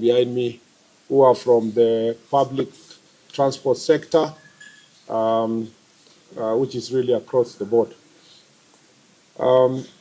behind me who are from the public transport sector, which is really across the board.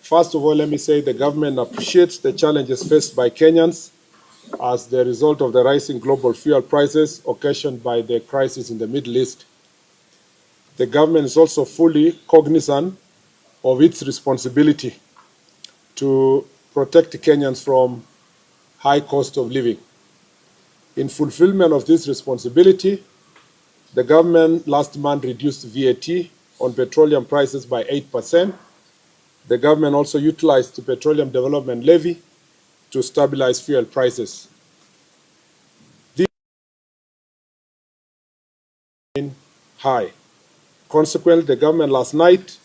First of all, let me say the government appreciates the challenges faced by Kenyans as the result of the rising global fuel prices occasioned by the crisis in the Middle East. The government is also fully cognizant of its responsibility to protect Kenyans from high cost of living. In fulfillment of this responsibility, the government last month reduced VAT on petroleum prices by 8%. The government also utilized the Petroleum Development Levy to stabilize fuel prices. This is high. Consequently, the government last night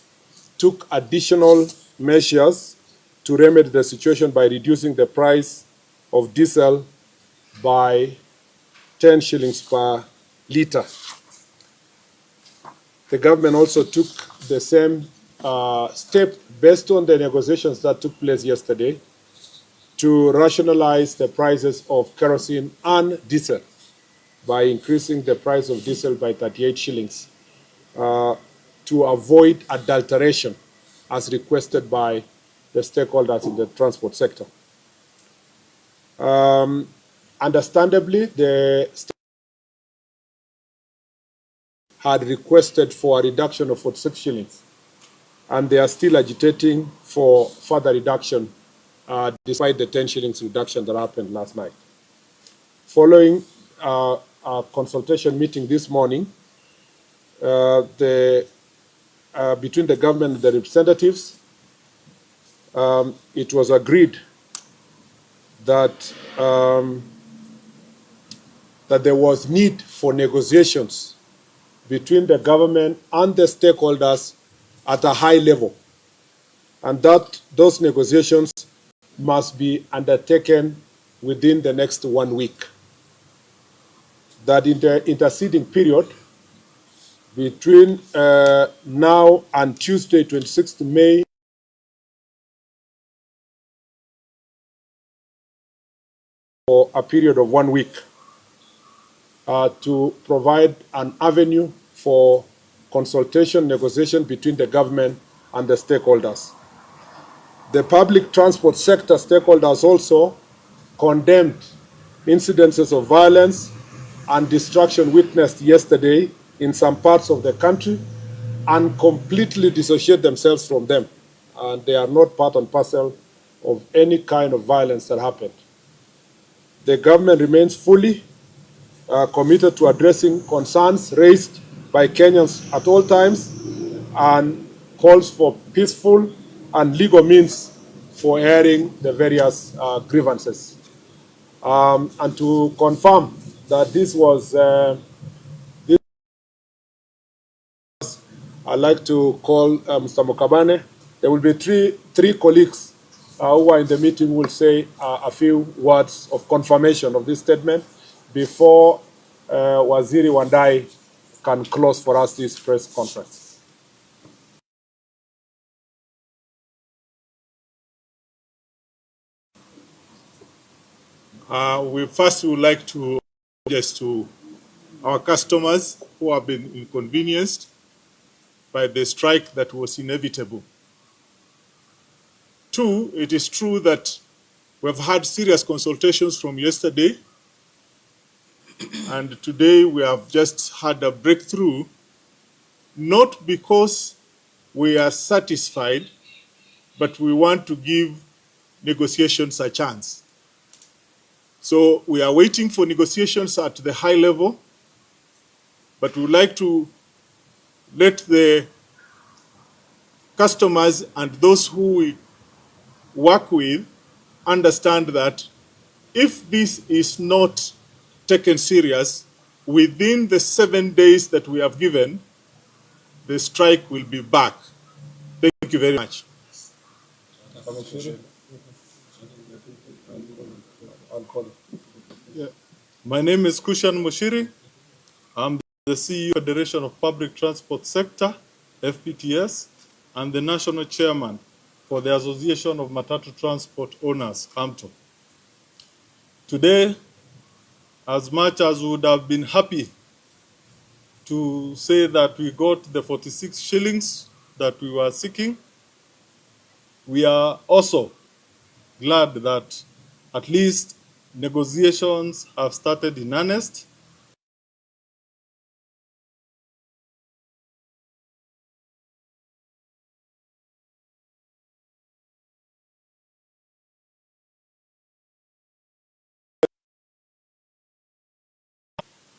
took additional measures to remedy the situation by reducing the price of diesel by 10 shillings per litre. The government also took the same step based on the negotiations that took place yesterday to rationalize the prices of kerosene and diesel by increasing the price of diesel by 38 shillings to avoid adulteration as requested by the stakeholders in the transport sector. Understandably, the state had requested for a reduction of 46 shillings, and they are still agitating for further reduction despite the 10 shillings reduction that happened last night. Following a consultation meeting this morning, between the government and the representatives, it was agreed that that there was need for negotiations between the government and the stakeholders at a high level, and that those negotiations must be undertaken within the next 1 week. That in the interceding period between now and Tuesday, 26th May, for a period of 1 week to provide an avenue for consultation, negotiation between the government and the stakeholders. The public transport sector stakeholders also condemned incidences of violence and destruction witnessed yesterday in some parts of the country and completely dissociate themselves from them. And they are not part and parcel of any kind of violence that happened. The government remains fully committed to addressing concerns raised by Kenyans at all times and calls for peaceful and legal means for airing the various grievances. And to confirm that this was, I'd like to call Mr. Mokabane. There will be three colleagues who are in the meeting who will say a few words of confirmation of this statement before Waziri Wandai can close for us this press conference. We first would like to apologize to our customers who have been inconvenienced by the strike that was inevitable. Two, it is true that we've had serious consultations from yesterday, and today we have just had a breakthrough, not because we are satisfied, but we want to give negotiations a chance. So we are waiting for negotiations at the high level, but we would like to let the customers and those who we work with understand that if this is not taken serious within the 7 days that we have given, the strike will be back. Thank you very much. Yeah. My name is Kushan Mushiri. I'm the CEO of the Federation of Public Transport Sector, FPTS, and the National Chairman for the Association of Matatu Transport Owners, AMTO. Today, as much as we would have been happy to say that we got the 46 shillings that we were seeking, we are also glad that at least negotiations have started in earnest.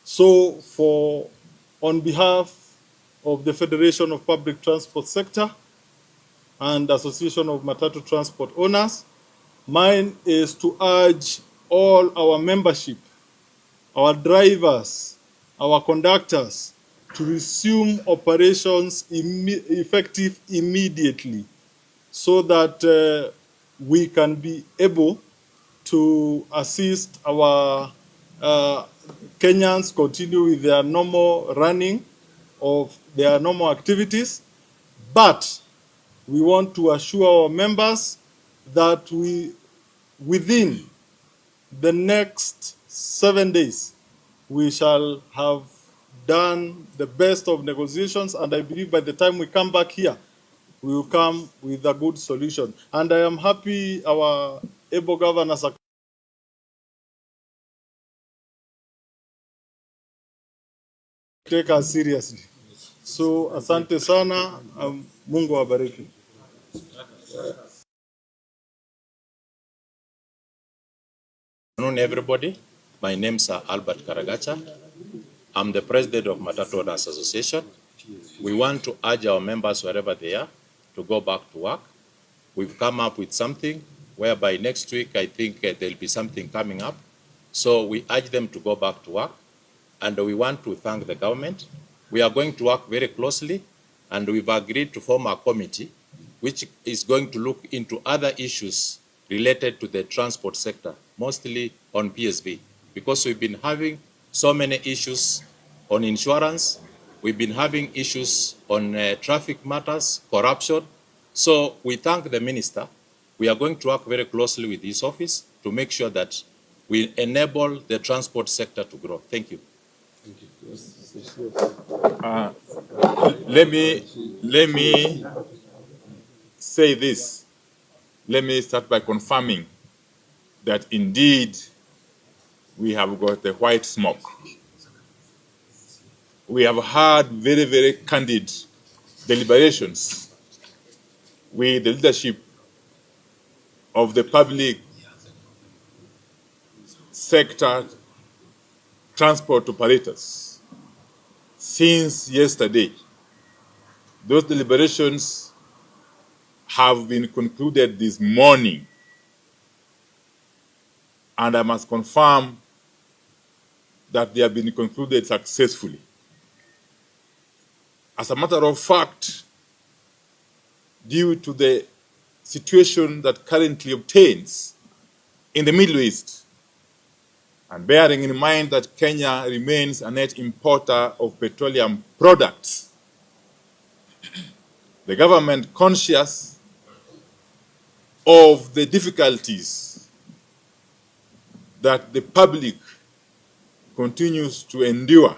So on behalf of the Federation of Public Transport Sector and Association of Matatu Transport Owners, mine is to urge all our membership, our drivers, our conductors, to resume operations effective immediately so that we can be able to assist our Kenyans continue with their normal running of their normal activities. But we want to assure our members that within the next 7 days, we shall have done the best of negotiations, and I believe by the time we come back here, we will come with a good solution. And I am happy our able governors are take us seriously. So asante sana, Mungu awabariki. Good afternoon, everybody. My name is Albert Karagacha. I'm the president of Matatu Owners Association. We want to urge our members wherever they are to go back to work. We've come up with something whereby next week I think there'll be something coming up. So we urge them to go back to work, and we want to thank the government. We are going to work very closely, and we've agreed to form a committee which is going to look into other issues related to the transport sector, mostly on PSV, because we've been having so many issues on insurance, we've been having issues on traffic matters, corruption. So we thank the minister. We are going to work very closely with his office to make sure that we enable the transport sector to grow. Thank you. Let me say this. Let me start by confirming that indeed we have got the white smoke. We have had very, very candid deliberations with the leadership of the public sector transport operators since yesterday. Those deliberations have been concluded this morning, and I must confirm that they have been concluded successfully. As a matter of fact, due to the situation that currently obtains in the Middle East, and bearing in mind that Kenya remains a net importer of petroleum products, the government, conscious of the difficulties that the public continues to endure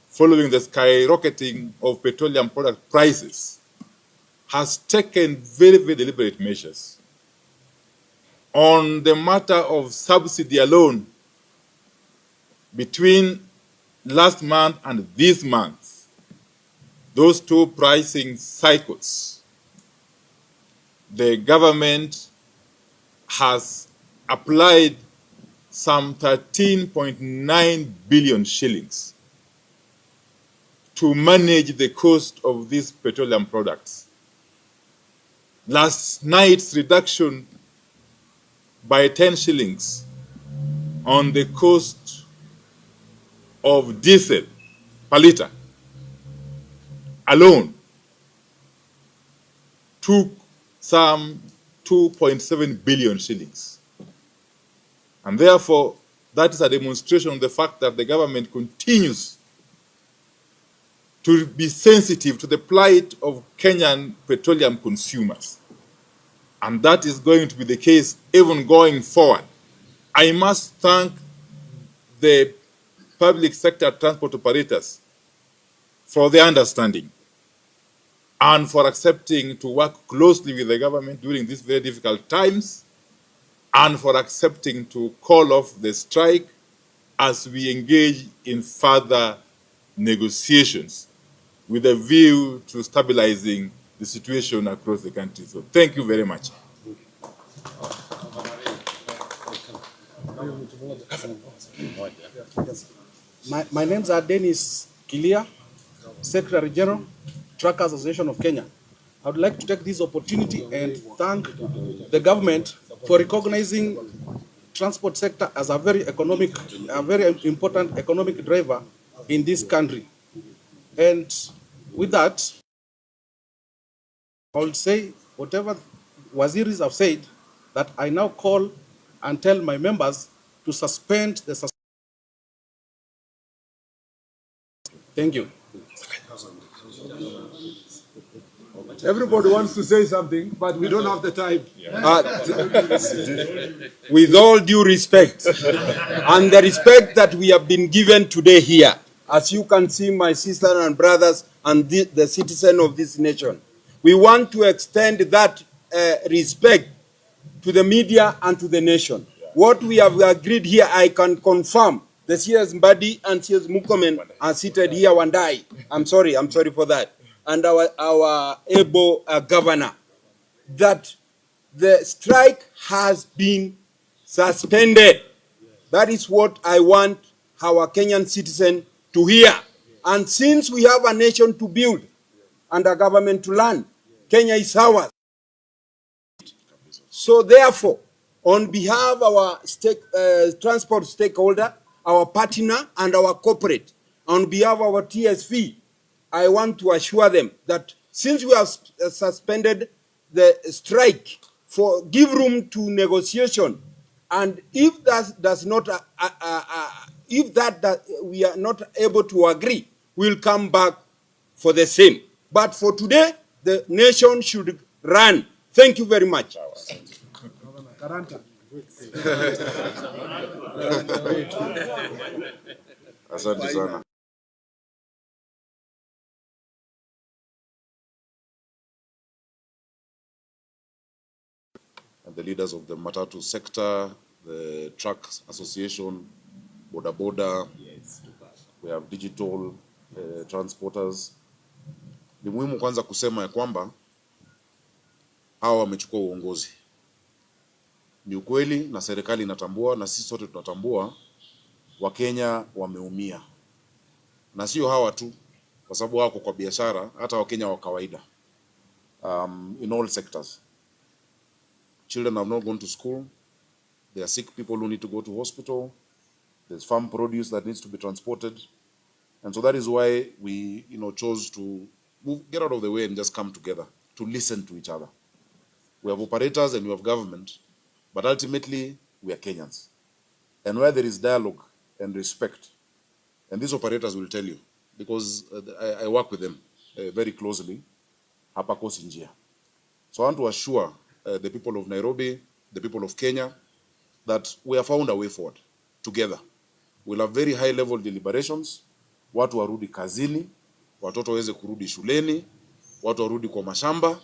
following the skyrocketing of petroleum product prices, has taken very, very deliberate measures. On the matter of subsidy alone, between last month and this month, those two pricing cycles, the government has applied some 13.9 billion shillings to manage the cost of these petroleum products. Last night's reduction by 10 shillings on the cost of diesel per litre alone took some 2.7 billion shillings. And therefore, that is a demonstration of the fact that the government continues to be sensitive to the plight of Kenyan petroleum consumers. And that is going to be the case even going forward. I must thank the public sector transport operators for their understanding and for accepting to work closely with the government during these very difficult times, and for accepting to call off the strike as we engage in further negotiations with a view to stabilizing the situation across the country. So thank you very much. My names are Dennis Kilia, Secretary General, Truckers Association of Kenya. I would like to take this opportunity and thank the government for recognizing transport sector as a very important economic driver in this country. And with that, I will say whatever Waziris have said, that I now call and tell my members to suspend the Thank you. Everybody wants to say something, but we don't have the time. With all due respect, and the respect that we have been given today here, as you can see, my sisters and brothers and the citizen of this nation, we want to extend that respect to the media and to the nation. What we have agreed here, I can confirm. The CS Mbadi and CS Mukomen are seated here, Wandai. I'm sorry for that. And our able governor, that the strike has been suspended. That is what I want our Kenyan citizen to hear. And since we have a nation to build and a government to run, Kenya is ours. So therefore, on behalf of our transport stakeholder, our partner and our corporate, on behalf of our TSV, I want to assure them that since we have suspended the strike, give room to negotiation, and if that does not, we are not able to agree, we'll come back for the same. But for today, the nation should run. Thank you very much. Asante sana. And the leaders of the Matatu sector, the Trucks Association, Boda Boda, we have digital transporters. Ni muhimu kwanza kusema ya kwamba hawa wamechukua uongozi. Ni ukweli na serikali inatambua na sisi sote tunatambua Wakenya wameumia. Na sio hawa tu, kwa sababu wako kwa biashara, hata Wakenya wa kawaida. In all sectors. Children have not gone to school. There are sick people who need to go to hospital. There's farm produce that needs to be transported. And so that is why we, chose to get out of the way and just come together to listen to each other. We have operators and we have government, but ultimately we are Kenyans. And where there is dialogue and respect, and these operators will tell you, because I work with them very closely, hapa kosi njia. So I want to assure the people of Nairobi, the people of Kenya, that we have found a way forward together. We'll have very high level deliberations. Watu warudi kazini, watoto waweze kurudi shuleni, watu warudi kwa mashamba.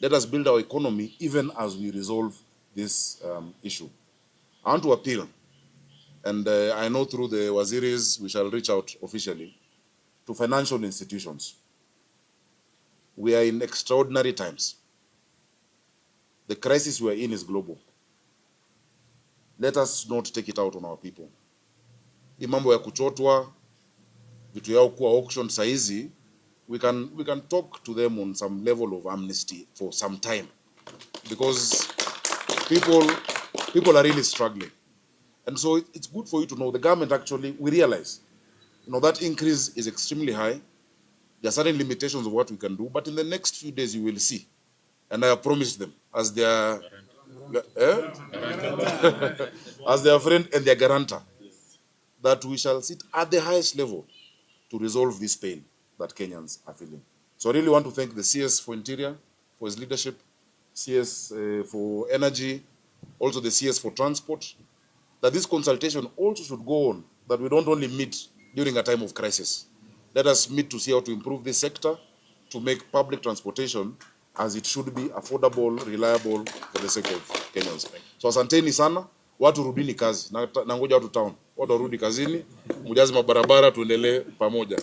Let us build our economy even as we resolve this issue. I want to appeal, and I know through the Waziris we shall reach out officially to financial institutions. We are in extraordinary times. The crisis we are in is global. Let us not take it out on our people. Hii mambo ya kuchotwa, vitu yao kuwa auction saizi, we can talk to them on some level of amnesty for some time, because people are really struggling. And so it's good for you to know the government actually, we realize, that increase is extremely high. There are certain limitations of what we can do, but in the next few days you will see. And I have promised them as their as their friend and their guarantor, that we shall sit at the highest level to resolve this pain that Kenyans are feeling. So I really want to thank the CS for Interior, for his leadership, CS for Energy, also the CS for Transport, that this consultation also should go on, that we don't only meet during a time of crisis. Let us meet to see how to improve this sector, to make public transportation as it should be, affordable, reliable for the sake of Kenyans. So asanteni sana, watu rudini kazi. Na ngoja watu town. Watu warudi kazini, mujaze mabarabara tuendelee pamoja.